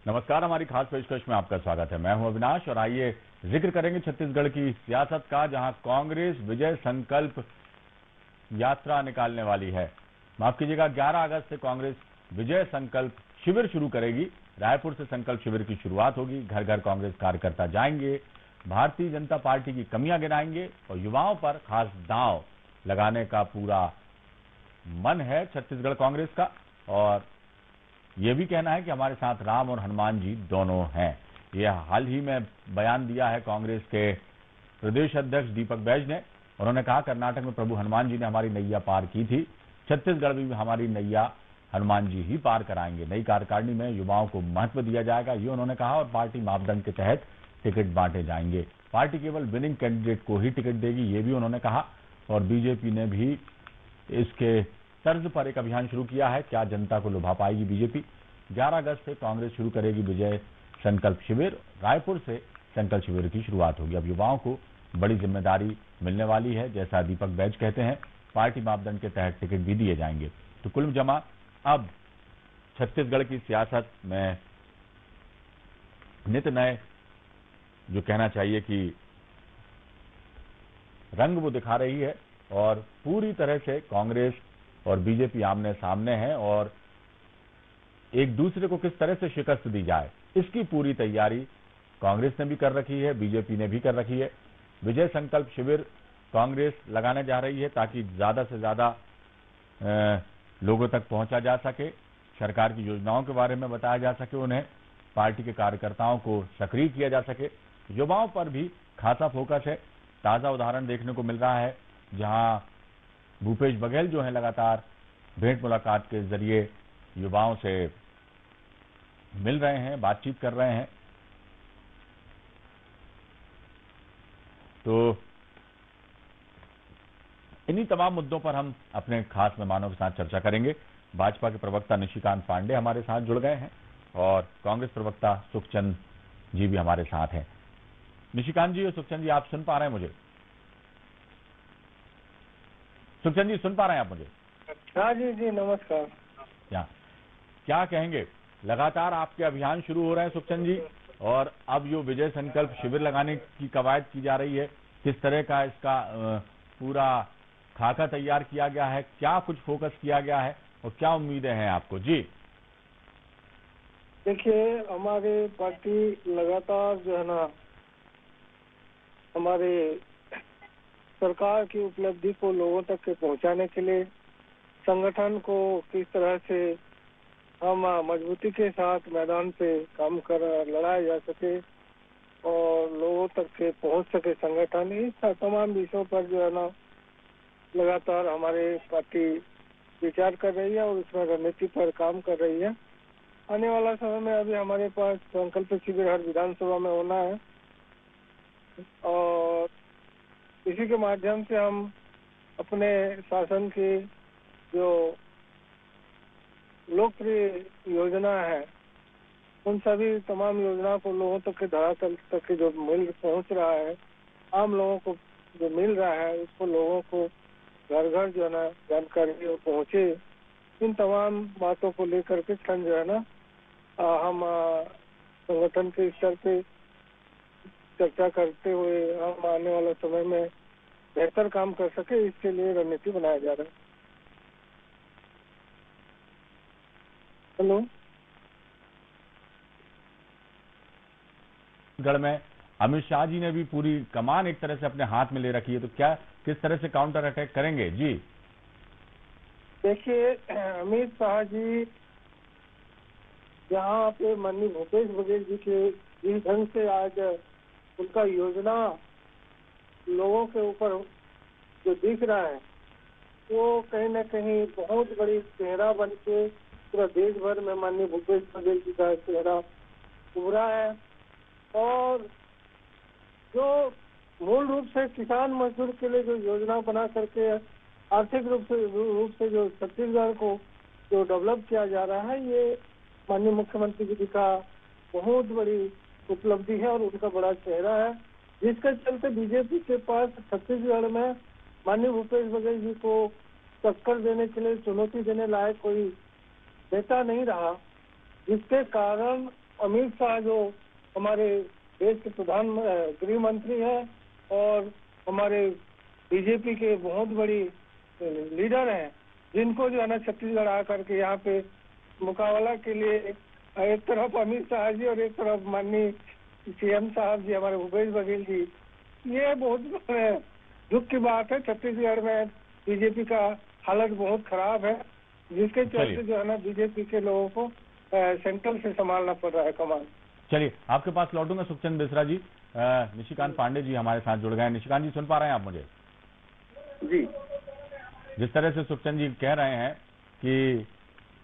नमस्कार, हमारी खास पेशकश में आपका स्वागत है। मैं हूं अविनाश और आइए जिक्र करेंगे छत्तीसगढ़ की सियासत का, जहां कांग्रेस विजय संकल्प यात्रा निकालने वाली है। माफ कीजिएगा, 11 अगस्त से कांग्रेस विजय संकल्प शिविर शुरू करेगी। रायपुर से संकल्प शिविर की शुरुआत होगी। घर घर कांग्रेस कार्यकर्ता जाएंगे, भारतीय जनता पार्टी की कमियां गिनाएंगे और युवाओं पर खास दांव लगाने का पूरा मन है छत्तीसगढ़ कांग्रेस का। और ये भी कहना है कि हमारे साथ राम और हनुमान जी दोनों हैं। यह हाल ही में बयान दिया है कांग्रेस के प्रदेश अध्यक्ष दीपक बैज ने। उन्होंने कहा, कर्नाटक में प्रभु हनुमान जी ने हमारी नैया पार की थी, छत्तीसगढ़ में भी हमारी नैया हनुमान जी ही पार कराएंगे। नई कार्यकारिणी में युवाओं को महत्व दिया जाएगा, ये उन्होंने कहा। और पार्टी मापदंड के तहत टिकट बांटे जाएंगे। पार्टी केवल विनिंग कैंडिडेट को ही टिकट देगी, ये भी उन्होंने कहा। और बीजेपी ने भी इसके तर्ज पर एक अभियान शुरू किया है। क्या जनता को लुभा पाएगी बीजेपी? 11 अगस्त से कांग्रेस शुरू करेगी विजय संकल्प शिविर। रायपुर से संकल्प शिविर की शुरुआत होगी। अब युवाओं को बड़ी जिम्मेदारी मिलने वाली है। जैसा दीपक बैज कहते हैं, पार्टी मापदंड के तहत टिकट भी दिए जाएंगे। तो कुल जमा अब छत्तीसगढ़ की सियासत में नित नए, जो कहना चाहिए कि रंग वो दिखा रही है। और पूरी तरह से कांग्रेस और बीजेपी आमने सामने हैं और एक दूसरे को किस तरह से शिकस्त दी जाए, इसकी पूरी तैयारी कांग्रेस ने भी कर रखी है, बीजेपी ने भी कर रखी है। विजय संकल्प शिविर कांग्रेस लगाने जा रही है ताकि ज्यादा से ज्यादा लोगों तक पहुंचा जा सके, सरकार की योजनाओं के बारे में बताया जा सके, उन्हें पार्टी के कार्यकर्ताओं को सक्रिय किया जा सके। युवाओं पर भी खासा फोकस है। ताजा उदाहरण देखने को मिल रहा है, जहां भूपेश बघेल जो है लगातार भेंट मुलाकात के जरिए युवाओं से मिल रहे हैं, बातचीत कर रहे हैं। तो इन्हीं तमाम मुद्दों पर हम अपने खास मेहमानों के साथ चर्चा करेंगे। भाजपा के प्रवक्ता निशिकांत पांडे हमारे साथ जुड़ गए हैं और कांग्रेस प्रवक्ता सुखचंद जी भी हमारे साथ हैं। निशिकांत जी और सुखचंद जी, आप सुन पा रहे हैं मुझे? सुखचंद जी, सुन पा रहे हैं आप मुझे? हाँ जी जी, नमस्कार। क्या कहेंगे? लगातार आपके अभियान शुरू हो रहे हैं सुखचंद जी, और अब जो विजय संकल्प शिविर लगाने की कवायद की जा रही है, किस तरह का इसका पूरा खाका तैयार किया गया है, क्या कुछ फोकस किया गया है और क्या उम्मीदें हैं आपको? जी देखिए, हमारी पार्टी लगातार जो है ना, हमारे सरकार की उपलब्धि को लोगों तक के पहुंचाने के लिए, संगठन को किस तरह से हम मजबूती के साथ मैदान पे काम कर लड़ाया जा सके और लोगों तक के पहुंच सके संगठन, इस तमाम विषयों पर जो है ना लगातार हमारे पार्टी विचार कर रही है और उसमें रणनीति पर काम कर रही है। आने वाला समय में अभी हमारे पास संकल्प शिविर हर विधानसभा में होना है और इसी के माध्यम से हम अपने शासन की जो लोकप्रिय योजना है, उन सभी तमाम योजनाओं को लोगों तक के धरातल तक जो मिल पहुंच रहा है, आम लोगों को जो मिल रहा है, उसको लोगों को घर घर जो है ना जानकारी पहुंचे। इन तमाम बातों को लेकर के जो है ना हम संगठन के स्तर पे चर्चा करते हुए हम आने वाले समय में बेहतर काम कर सके, इसके लिए रणनीति बनाया जा रहा है। हेलो, गढ़ में अमित शाह जी ने भी पूरी कमान एक तरह से अपने हाथ में ले रखी है, तो क्या किस तरह से काउंटर अटैक करेंगे? जी देखिए, अमित शाह जी यहाँ पे माननीय भूपेश बघेल जी के जिस ढंग से आज उनका योजना लोगों के ऊपर जो दिख रहा है, वो कहीं न कहीं बहुत बड़ी चेहरा बन के पूरा देश भर में माननीय भूपेश बघेल जी का चेहरा उभरा है। और जो मूल रूप से किसान मजदूर के लिए जो योजना बना करके आर्थिक रूप से जो छत्तीसगढ़ को जो डेवलप किया जा रहा है, ये माननीय मुख्यमंत्री जी का बहुत बड़ी उपलब्धि है और उनका बड़ा चेहरा है, जिसके चलते बीजेपी के पास छत्तीसगढ़ में माननीय भूपेश बघेल जी को टक्कर देने के लिए, चुनौती देने लायक कोई नेता नहीं रहा, जिसके कारण अमित शाह जो हमारे देश के गृह मंत्री हैं और हमारे बीजेपी के बहुत बड़ी लीडर हैं, जिनको जो है ना छत्तीसगढ़ आकर के यहाँ पे मुकाबला के लिए एक तरफ अमित शाह जी और एक तरफ माननीय सीएम साहब जी हमारे भूपेश बघेल जी, ये बहुत दुख की बात है। छत्तीसगढ़ में बीजेपी का हालत बहुत खराब है, जिसके चलते जो है ना बीजेपी के लोगों को सेंट्रल से संभालना पड़ रहा है कमान। चलिए आपके पास लौटूंगा सुखचंद बेसरा जी। निशिकांत पांडे जी हमारे साथ जुड़ गए। निशिकांत जी सुन पा रहे हैं आप मुझे? जी, जिस तरह से सुखचंद जी कह रहे हैं कि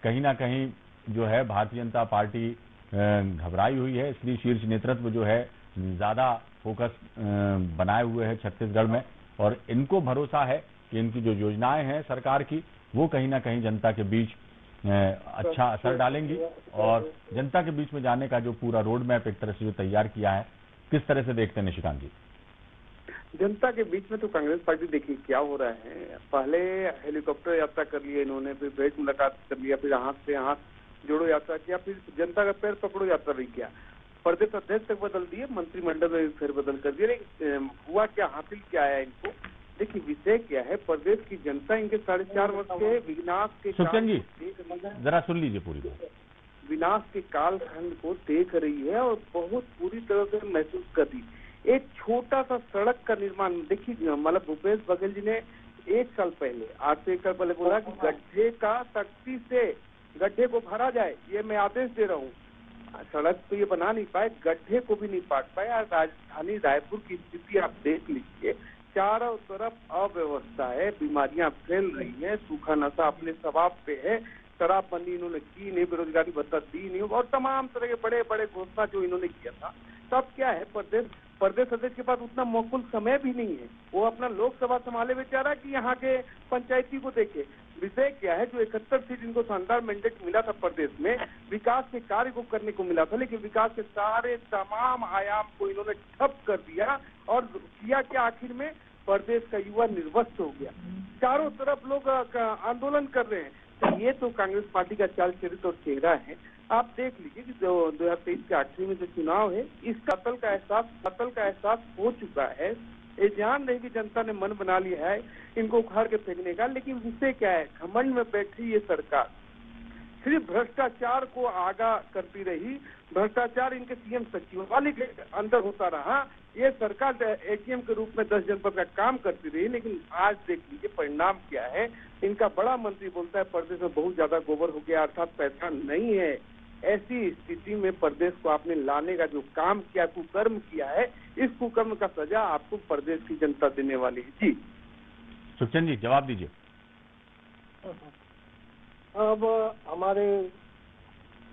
कहीं ना कहीं जो है भारतीय जनता पार्टी घबराई हुई है, इसलिए शीर्ष नेतृत्व जो है ज्यादा फोकस बनाए हुए है छत्तीसगढ़ में, और इनको भरोसा है कि इनकी जो योजनाएं हैं सरकार की वो कहीं ना कहीं जनता के बीच अच्छा असर डालेंगी, और जनता के बीच में जाने का जो पूरा रोड मैप एक तरह से जो तैयार किया है, किस तरह से देखते हैं निशिकांत जी? जनता के बीच में तो कांग्रेस पार्टी देखिए क्या हो रहा है। पहले हेलीकॉप्टर यात्रा कर लिया इन्होंने, फिर भेंट मुलाकात कर लिया, फिर हाथ से हाथ जोड़ो यात्रा किया, फिर जनता का पैर पकड़ो यात्रा भी किया, प्रदेश अध्यक्ष तक बदल दिए, मंत्रिमंडल में फेरबदल कर दिया। लेकिन हुआ क्या, हासिल क्या है इनको? देखिए विषय क्या है, प्रदेश की जनता इनके 4.5 वर्ष के विनाश के सुखचंद जी जरा सुन लीजिए पूरी बात। विनाश के कालखंड को देख रही है और बहुत पूरी तरह से महसूस कर रही। एक छोटा सा सड़क का निर्माण देखिए, मतलब भूपेश बघेल जी ने 1 साल पहले, आज से 1 साल पहले बोला कि गड्ढे का सख्ती से गड्ढे को भरा जाए, ये मैं आदेश दे रहा हूँ। सड़क तो ये बना नहीं पाए, गड्ढे को भी नहीं पाट पाए। राजधानी रायपुर की स्थिति आप देख लीजिए, चारों तरफ अव्यवस्था है, बीमारियां फैल रही हैं, सूखा नशा अपने स्वभाव पे है, शराबबंदी इन्होंने की नहीं, बेरोजगारी भत्ता दी नहीं, और तमाम तरह के बड़े बड़े घोषणा जो इन्होंने किया था। तब क्या है, प्रदेश अध्यक्ष के पास उतना मौकुल समय भी नहीं है, वो अपना लोकसभा संभाले बेचारा कि यहाँ के पंचायती को देखे। विषय क्या है, जो 71 सीट इनको शानदार मैंडेट मिला था प्रदेश में, विकास के कार्य को करने को मिला था, लेकिन विकास के सारे तमाम आयाम को इन्होंने ठप कर दिया। और किया क्या आखिर में, प्रदेश का युवा निर्वस्त्र हो गया, चारों तरफ लोग आंदोलन कर रहे हैं। तो ये तो कांग्रेस पार्टी का चाल चरित्र और चेहरा है। आप देख लीजिए कि 2023 के आखिरी में जो चुनाव है, इसका कतल का एहसास हो चुका है। ये जान रही कि जनता ने मन बना लिया है इनको उखाड़ के फेंकने का। लेकिन विषय क्या है, घमंड में बैठी ये सरकार सिर्फ भ्रष्टाचार को आगा करती रही, भ्रष्टाचार इनके सीएम सचिवालय के अंदर होता रहा। ये सरकार एटीएम के रूप में 10 जनपद का काम करती रही, लेकिन आज देख लीजिए परिणाम क्या है। इनका बड़ा मंत्री बोलता है प्रदेश में बहुत ज्यादा गोबर हो गया, अर्थात पैसा नहीं है। ऐसी स्थिति में प्रदेश को आपने लाने का जो काम किया, कुकर्म किया है, इस कुकर्म का सजा आपको प्रदेश की जनता देने वाली है। जी सुखचंद जी जवाब दीजिए। अब हमारे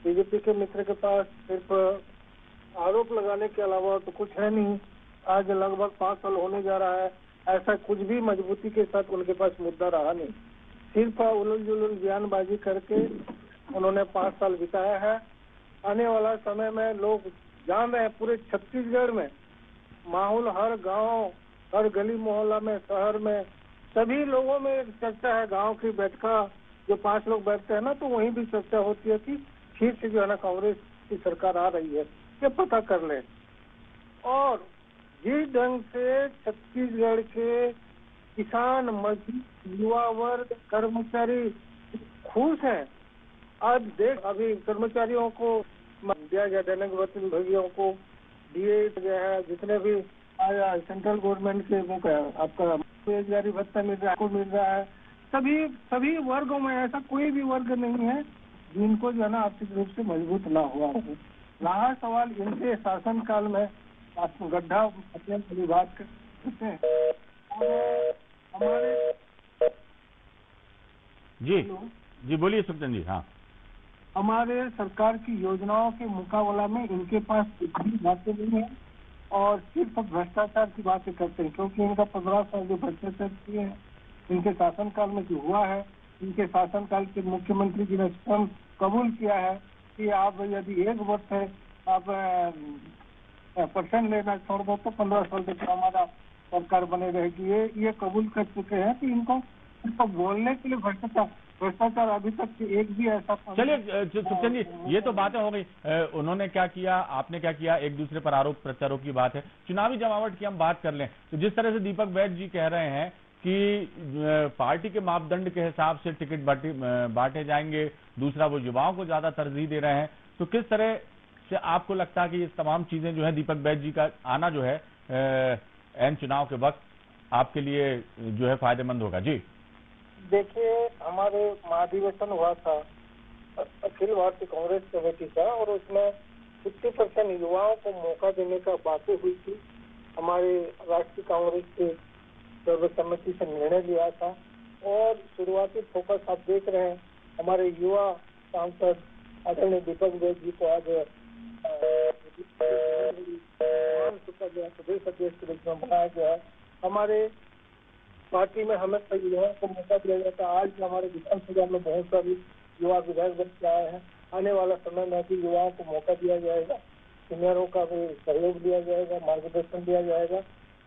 बीजेपी के मित्र के पास सिर्फ आरोप लगाने के अलावा तो कुछ है नहीं। आज लगभग 5 साल होने जा रहा है, ऐसा कुछ भी मजबूती के साथ उनके पास मुद्दा रहा नहीं। सिर्फ उलझ जुलझ बयानबाजी करके उन्होंने 5 साल बिताया है। आने वाला समय में लोग जान रहे हैं, पूरे छत्तीसगढ़ में माहौल, हर गांव, हर गली मोहल्ला में, शहर में, सभी लोगों में एक चर्चा है। गांव की बैठका जो 5 लोग बैठते हैं ना, तो वहीं भी चर्चा होती है कि फिर से जो है ना कांग्रेस की सरकार आ रही है, ये पता कर लें। और जिस ढंग से छत्तीसगढ़ के किसान, मजदूर, युवा वर्ग, कर्मचारी खुश हैं। आज देख, अभी कर्मचारियों को दिया गया, दैनिक वेतन भोगियों को दिए गया है, जितने भी आया सेंट्रल गवर्नमेंट के वो क्या आपका बेरोजगारी भत्ता मिल रहा है, मिल रहा है। सभी वर्गों में ऐसा कोई भी वर्ग नहीं है जिनको जो है ना आर्थिक रूप से मजबूत ना हुआ हो। रहा सवाल इनके शासनकाल में गड्ढा अत्यंत विभाग करते हैं। हमारे जी बोलिए सुखचंद जी। हाँ, हमारे सरकार की योजनाओं के मुकाबला में इनके पास इतनी बातें नहीं है और सिर्फ भ्रष्टाचार की बातें करते हैं, क्योंकि इनका 15 साल जो भ्रष्टाचार किए हैं इनके शासनकाल में जो हुआ है। इनके शासनकाल के मुख्यमंत्री जी ने स्वयं कबूल किया है कि आप यदि 1 वर्ष है आप परसेंट लेना छोड़ दो तो 15 साल तक हमारा सरकार बने रहेगी। ये कबूल कर चुके हैं कि इनको बोलने के लिए भ्रष्टाचार भ्रष्टाचार अभी तक एक भी ऐसा। चलिए सुखचंद जी, ये तो बातें हो गई, उन्होंने क्या किया, आपने क्या किया, एक दूसरे पर आरोप प्रत्यारोप की बात है। चुनावी जमावट की हम बात कर लें तो जिस तरह से दीपक बैज जी कह रहे हैं कि पार्टी के मापदंड के हिसाब से टिकट बांटे जाएंगे, दूसरा वो युवाओं को ज्यादा तरजीह दे रहे हैं, तो किस तरह से आपको लगता है कि ये तमाम चीजें जो है दीपक बैज जी का आना जो है एन चुनाव के वक्त आपके लिए जो है फायदेमंद होगा? जी देखिए, हमारे महाधिवेशन हुआ था अखिल भारतीय कांग्रेस कमेटी का, और उसमें 50% युवाओं को मौका देने का बातें हुई थी। हमारे राष्ट्रीय कांग्रेस के सर्वसम्मति से निर्णय लिया था, और शुरुआती फोकस आप देख रहे हैं, हमारे युवा सांसद आदरणीय दीपक बैज जी को आज प्रदेश अध्यक्ष के रूप में बनाया गया है। हमारे पार्टी में हमें युवाओं को मौका दिया जाता है। आज हमारे विधानसभा में बहुत सारे युवा विधायक बन के आए हैं। आने वाला समय में भी युवाओं को मौका दिया जाएगा, सीनियरों का भी सहयोग दिया जाएगा, मार्गदर्शन दिया जाएगा।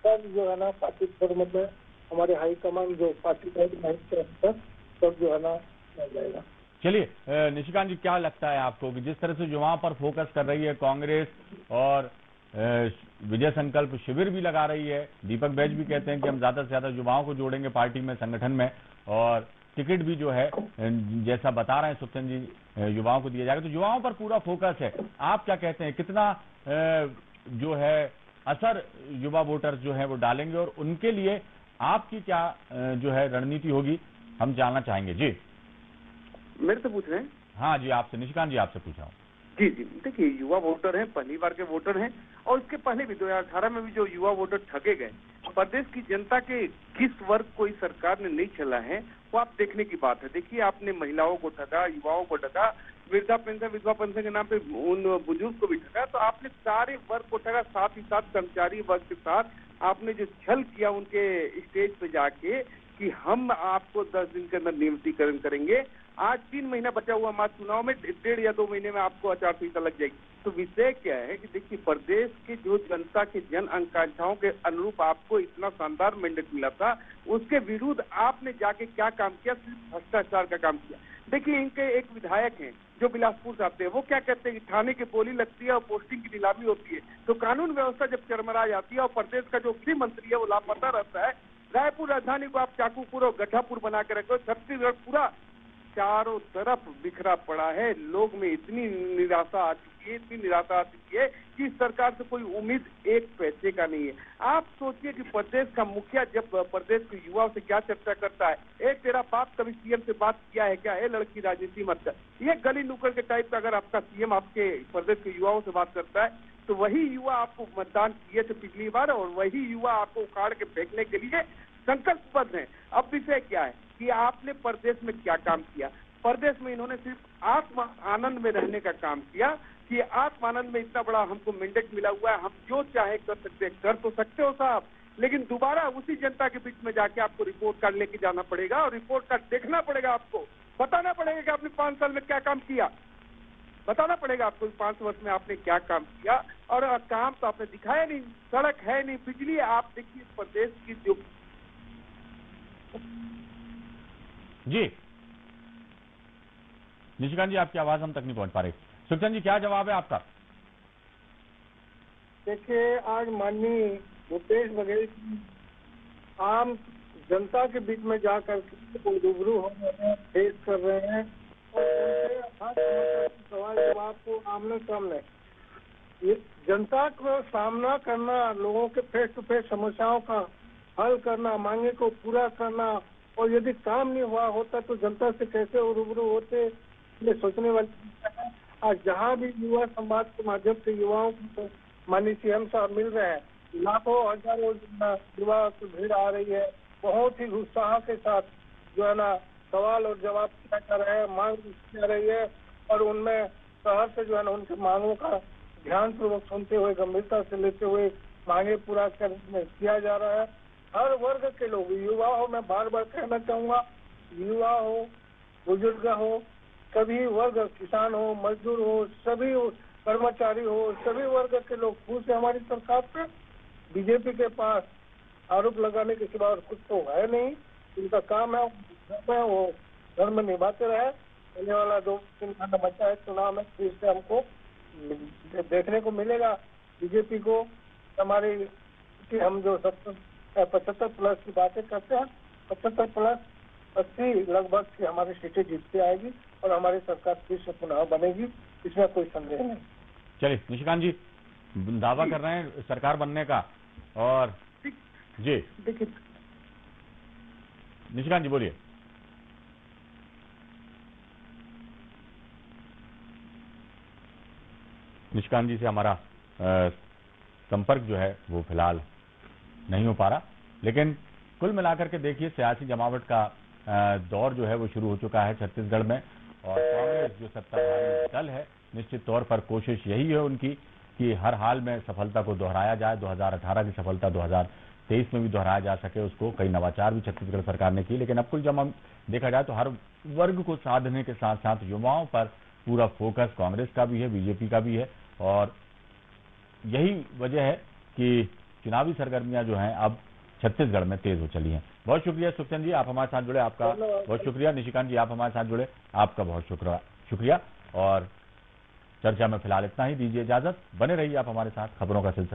सब जो है ना पार्टी फॉर्म में हमारे हाईकमान जो पार्टी सब जो है ना किया जाएगा। चलिए निशिकांत जी, क्या लगता है आपको कि जिस तरह से युवाओं पर फोकस कर रही है कांग्रेस और विजय संकल्प शिविर भी लगा रही है, दीपक बैज भी कहते हैं कि हम ज्यादा से ज्यादा युवाओं को जोड़ेंगे पार्टी में, संगठन में, और टिकट भी जो है जैसा बता रहे हैं सुखचंद जी युवाओं को दिया जाएगा, तो युवाओं पर पूरा फोकस है। आप क्या कहते हैं, कितना जो है असर युवा वोटर्स जो है वो डालेंगे, और उनके लिए आपकी क्या जो है रणनीति होगी, हम जानना चाहेंगे। जी मेरे से पूछ रहे हैं? हाँ जी, आपसे, निशिकांत जी आपसे पूछ रहा हूँ। जी जी, देखिए, युवा वोटर हैं, पहली बार के वोटर हैं, और इसके पहले भी 2018 में भी जो युवा वोटर ठगे गए, प्रदेश की जनता के किस वर्ग को इस सरकार ने नहीं चला है वो आप देखने की बात है। देखिए, आपने महिलाओं को ठगा, युवाओं को ठगा, वृद्धा पेंशन, विधवा पेंशन के नाम पे उन बुजुर्ग को भी ठगा, तो आपने सारे वर्ग को ठगा। साथ ही साथ कर्मचारी वर्ग के साथ आपने जो छल किया उनके स्टेज पे जाके कि हम आपको 10 दिन के अंदर नियमितीकरण करेंगे, आज 3 महीना बचा हुआ मात्र चुनाव में, 1.5 या 2 महीने में आपको आचार संहिता लग जाएगी। तो विषय क्या है कि देखिए, प्रदेश के जो जनता के जन आकांक्षाओं के अनुरूप आपको इतना शानदार मैंडेट मिला था, उसके विरुद्ध आपने जाके क्या काम किया? सिर्फ भ्रष्टाचार का काम किया। देखिए, इनके एक विधायक हैं जो बिलासपुर से आते हैं, वो क्या कहते हैं कि थाने की बोली लगती है और पोस्टिंग की नीलामी होती है, तो कानून व्यवस्था जब चरमरा जाती है और प्रदेश का जो गृह मंत्री है वो लापता रहता है, रायपुर राजधानी को आप चाकूपुर और गड्ढापुर बना के रखो, छत्तीसगढ़ पूरा चारों तरफ बिखरा पड़ा है। लोग में इतनी निराशा आ चुकी है, इतनी निराशा आ चुकी है कि इस सरकार से कोई उम्मीद एक पैसे का नहीं है। आप सोचिए कि प्रदेश का मुखिया जब प्रदेश के युवाओं से क्या चर्चा करता है, एक तेरा बाप कभी सीएम से बात किया है क्या? लड़की राजनीति मत कर। ये गली नुक्कड़ के टाइप का अगर आपका सीएम आपके प्रदेश के युवाओं से बात करता है, तो वही युवा आपको मतदान किए थे पिछली बार, और वही युवा आपको उखाड़ के फेंकने के लिए संकल्पबद्ध है। अब विषय क्या है कि आपने प्रदेश में क्या काम किया? प्रदेश में इन्होंने सिर्फ आत्म आनंद में रहने का काम किया कि आत्म आनंद में इतना बड़ा हमको मैंडेट मिला हुआ है, हम जो चाहे कर सकते हैं। कर तो सकते हो साहब, लेकिन दोबारा उसी जनता के बीच में जाके आपको रिपोर्ट कार्ड लेके जाना पड़ेगा, और रिपोर्ट कार्ड देखना पड़ेगा, आपको बताना पड़ेगा कि आपने 5 साल में क्या काम किया, बताना पड़ेगा आपको 5 वर्ष में आपने क्या काम किया। और काम तो आपने दिखाया नहीं, सड़क है नहीं, बिजली। आप देखिए, प्रदेश की जो जी निशिकांत जी, आपकी आवाज हम तक नहीं पहुंच पा रही। सुखचंद जी, क्या जवाब है आपका? देखिए, आज माननीय भूपेश बघेल आम जनता के बीच में जाकर रूबरू हो रहे हैं, फेस कर रहे हैं, और हर सवाल जवाब को आमने सामने ये जनता को सामना करना, लोगों के फेस टू फेस समस्याओं का हल करना, मांगे को पूरा करना, और यदि काम नहीं हुआ होता तो जनता से कैसे रूबरू होते, ये सोचने वाली। आज जहाँ भी युवा संवाद के माध्यम से युवाओं को माननीय सीएम साहब मिल रहे हैं, लाखों हजारों युवा की भीड़ आ रही है, बहुत ही उत्साह के साथ जो है ना सवाल और जवाब किया जा रहा है, मांग की जा रही है, और उनमें शहर से जो है ना उनके मांगों का ध्यान पूर्वक सुनते हुए, गंभीरता से लेते हुए मांगे पूरा करने किया जा रहा है। हर वर्ग के लोग, युवा हो, मैं बार बार कहना चाहूंगा, युवा हो, बुजुर्ग हो, सभी वर्ग, किसान हो, मजदूर हो, सभी कर्मचारी हो, सभी वर्ग के लोग खुश है हमारी सरकार पे। बीजेपी के पास आरोप लगाने के सिवा और कुछ तो है नहीं। उनका काम है वो धर्म निभाते रहे। आने वाला 2-3 घंटा बचा है चुनाव में, फिर से हमको देखने को मिलेगा बीजेपी को हमारी कि हम जो 75+ की बातें करते हैं, 75+80 लगभग की हमारी सीटें जीतती आएगी और हमारी सरकार फिर से पुनः बनेगी, इसमें कोई संदेह नहीं। चलिए निशिकांत जी, दावा कर रहे हैं सरकार बनने का, और जी देखिए निशिकांत जी बोलिए। निशिकांत जी से हमारा संपर्क जो है वो फिलहाल नहीं हो पा रहा, लेकिन कुल मिलाकर के देखिए सियासी जमावट का दौर जो है वो शुरू हो चुका है छत्तीसगढ़ में, और कांग्रेस जो सत्ताधारी दल है निश्चित तौर पर कोशिश यही है उनकी कि हर हाल में सफलता को दोहराया जाए, 2018 की सफलता 2023 में भी दोहराया जा सके उसको। कई नवाचार भी छत्तीसगढ़ सरकार ने किए, लेकिन अब कुल जब हम देखा जाए तो हर वर्ग को साधने के साथ साथ युवाओं पर पूरा फोकस कांग्रेस का भी है, बीजेपी का भी है, और यही वजह है कि चुनावी सरगर्मियां जो हैं अब छत्तीसगढ़ में तेज हो चली हैं। बहुत शुक्रिया सुखचंद जी, आप हमारे साथ जुड़े, आपका बहुत शुक्रिया। निशिकांत जी, आप हमारे साथ जुड़े, आपका बहुत शुक्रिया। और चर्चा में फिलहाल इतना ही, दीजिए इजाजत, बने रहिए आप हमारे साथ, खबरों का सिलसिला